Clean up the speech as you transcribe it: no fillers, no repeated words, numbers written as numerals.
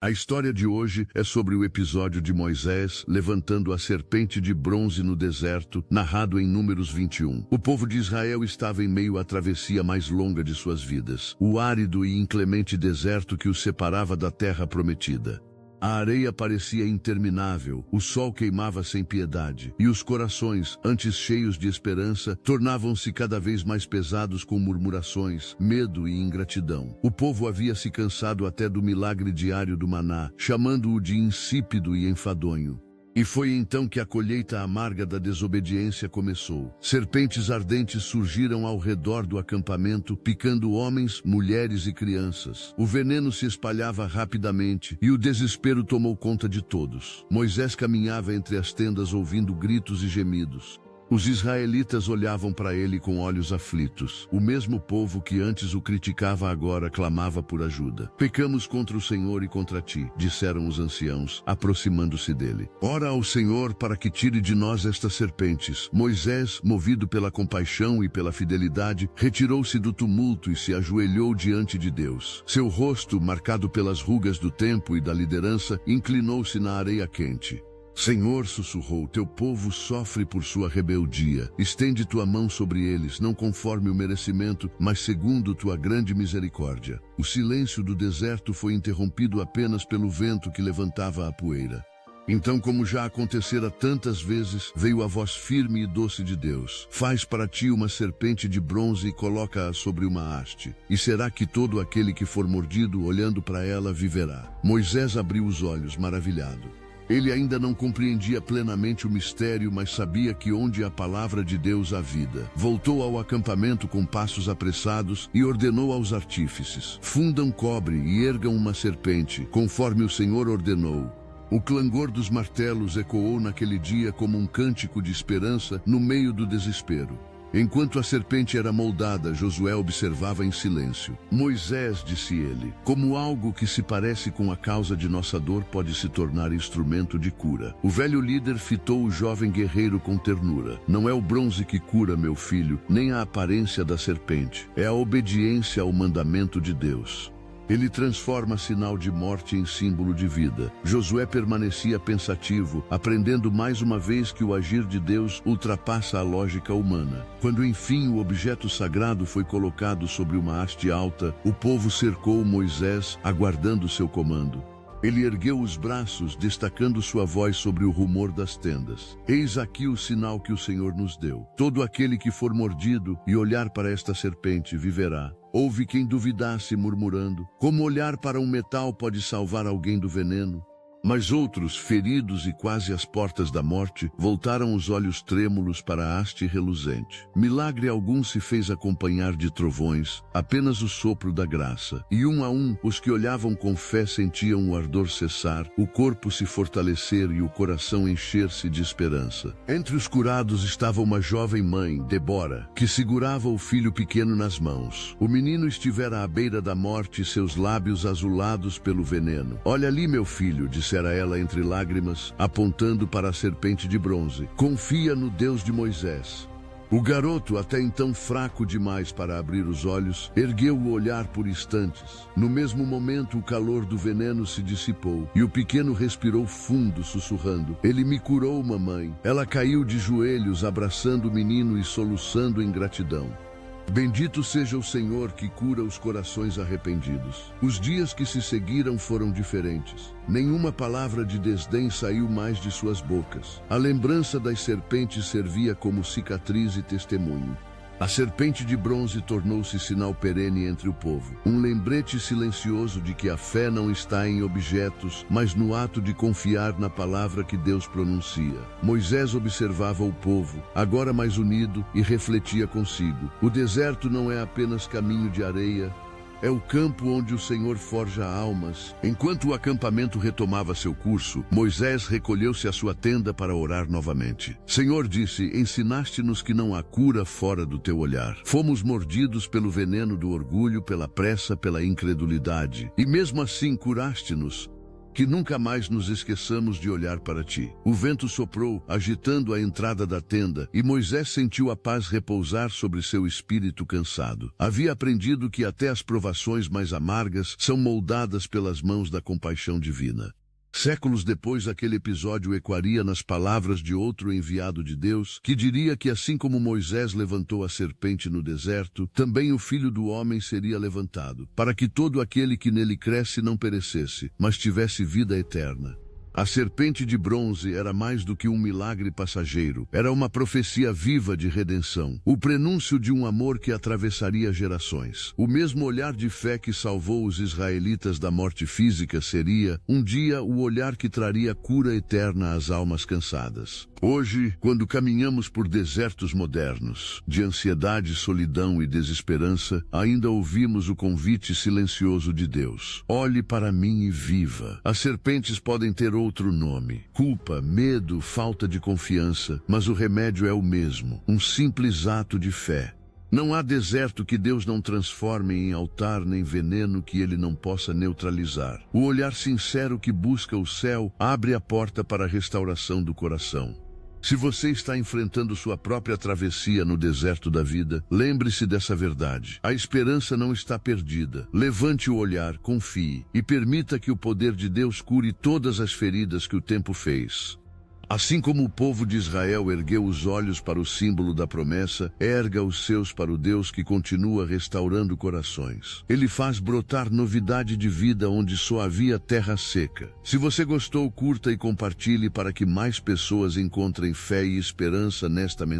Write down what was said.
A história de hoje é sobre o episódio de Moisés levantando a serpente de bronze no deserto, narrado em Números 21. O povo de Israel estava em meio à travessia mais longa de suas vidas, o árido e inclemente deserto que os separava da terra prometida. A areia parecia interminável, o sol queimava sem piedade, e os corações, antes cheios de esperança, tornavam-se cada vez mais pesados com murmurações, medo e ingratidão. O povo havia se cansado até do milagre diário do maná, chamando-o de insípido e enfadonho. E foi então que a colheita amarga da desobediência começou. Serpentes ardentes surgiram ao redor do acampamento, picando homens, mulheres e crianças. O veneno se espalhava rapidamente e o desespero tomou conta de todos. Moisés caminhava entre as tendas ouvindo gritos e gemidos. Os israelitas olhavam para ele com olhos aflitos. O mesmo povo que antes o criticava agora clamava por ajuda. Pecamos contra o Senhor e contra ti, disseram os anciãos, aproximando-se dele. Ora ao Senhor para que tire de nós estas serpentes. Moisés, movido pela compaixão e pela fidelidade, retirou-se do tumulto e se ajoelhou diante de Deus. Seu rosto, marcado pelas rugas do tempo e da liderança, inclinou-se na areia quente. Senhor, sussurrou, teu povo sofre por sua rebeldia. Estende tua mão sobre eles, não conforme o merecimento, mas segundo tua grande misericórdia. O silêncio do deserto foi interrompido apenas pelo vento que levantava a poeira. Então, como já acontecera tantas vezes, veio a voz firme e doce de Deus. Faz para ti uma serpente de bronze e coloca-a sobre uma haste. E será que todo aquele que for mordido, olhando para ela, viverá. Moisés abriu os olhos, maravilhado. Ele ainda não compreendia plenamente o mistério, mas sabia que onde a palavra de Deus há vida. Voltou ao acampamento com passos apressados e ordenou aos artífices: fundam cobre e ergam uma serpente, conforme o Senhor ordenou. O clangor dos martelos ecoou naquele dia como um cântico de esperança no meio do desespero. Enquanto a serpente era moldada, Josué observava em silêncio. Moisés, disse ele, como algo que se parece com a causa de nossa dor pode se tornar instrumento de cura. O velho líder fitou o jovem guerreiro com ternura. Não é o bronze que cura, meu filho, nem a aparência da serpente. É a obediência ao mandamento de Deus. Ele transforma sinal de morte em símbolo de vida. Josué permanecia pensativo, aprendendo mais uma vez que o agir de Deus ultrapassa a lógica humana. Quando enfim o objeto sagrado foi colocado sobre uma haste alta, o povo cercou Moisés, aguardando seu comando. Ele ergueu os braços, destacando sua voz sobre o rumor das tendas. Eis aqui o sinal que o Senhor nos deu. Todo aquele que for mordido e olhar para esta serpente viverá. Houve quem duvidasse, murmurando: como olhar para um metal pode salvar alguém do veneno? Mas outros, feridos e quase às portas da morte, voltaram os olhos trêmulos para a haste reluzente. Milagre algum se fez acompanhar de trovões, apenas o sopro da graça. E um a um, os que olhavam com fé sentiam o ardor cessar, o corpo se fortalecer e o coração encher-se de esperança. Entre os curados estava uma jovem mãe, Débora, que segurava o filho pequeno nas mãos. O menino estivera à beira da morte, seus lábios azulados pelo veneno. Olha ali, meu filho, dissera ela entre lágrimas, apontando para a serpente de bronze. Confia no Deus de Moisés. O garoto, até então fraco demais para abrir os olhos, ergueu o olhar por instantes. No mesmo momento, o calor do veneno se dissipou e o pequeno respirou fundo, sussurrando: ele me curou, mamãe. Ela caiu de joelhos, abraçando o menino e soluçando em gratidão. Bendito seja o Senhor que cura os corações arrependidos. Os dias que se seguiram foram diferentes. Nenhuma palavra de desdém saiu mais de suas bocas. A lembrança das serpentes servia como cicatriz e testemunho. A serpente de bronze tornou-se sinal perene entre o povo. Um lembrete silencioso de que a fé não está em objetos, mas no ato de confiar na palavra que Deus pronuncia. Moisés observava o povo, agora mais unido, e refletia consigo: o deserto não é apenas caminho de areia, é o campo onde o Senhor forja almas. Enquanto o acampamento retomava seu curso, Moisés recolheu-se à sua tenda para orar novamente. Senhor, disse, ensinaste-nos que não há cura fora do teu olhar. Fomos mordidos pelo veneno do orgulho, pela pressa, pela incredulidade. E mesmo assim curaste-nos. que nunca mais nos esqueçamos de olhar para ti. O vento soprou, agitando a entrada da tenda, e Moisés sentiu a paz repousar sobre seu espírito cansado. Havia aprendido que até as provações mais amargas são moldadas pelas mãos da compaixão divina. Séculos depois, aquele episódio ecoaria nas palavras de outro enviado de Deus, que diria que assim como Moisés levantou a serpente no deserto, também o Filho do Homem seria levantado, para que todo aquele que nele cresce não perecesse, mas tivesse vida eterna. A serpente de bronze era mais do que um milagre passageiro. Era uma profecia viva de redenção, o prenúncio de um amor que atravessaria gerações. O mesmo olhar de fé que salvou os israelitas da morte física seria, um dia, o olhar que traria cura eterna às almas cansadas. Hoje, quando caminhamos por desertos modernos, de ansiedade, solidão e desesperança, ainda ouvimos o convite silencioso de Deus. Olhe para mim e viva. As serpentes podem ter outro nome: culpa, medo, falta de confiança, mas o remédio é o mesmo: um simples ato de fé. Não há deserto que Deus não transforme em altar, nem veneno que Ele não possa neutralizar. O olhar sincero que busca o céu abre a porta para a restauração do coração. Se você está enfrentando sua própria travessia no deserto da vida, lembre-se dessa verdade. A esperança não está perdida. Levante o olhar, confie e permita que o poder de Deus cure todas as feridas que o tempo fez. Assim como o povo de Israel ergueu os olhos para o símbolo da promessa, erga os seus para o Deus que continua restaurando corações. Ele faz brotar novidade de vida onde só havia terra seca. Se você gostou, curta e compartilhe para que mais pessoas encontrem fé e esperança nesta mensagem.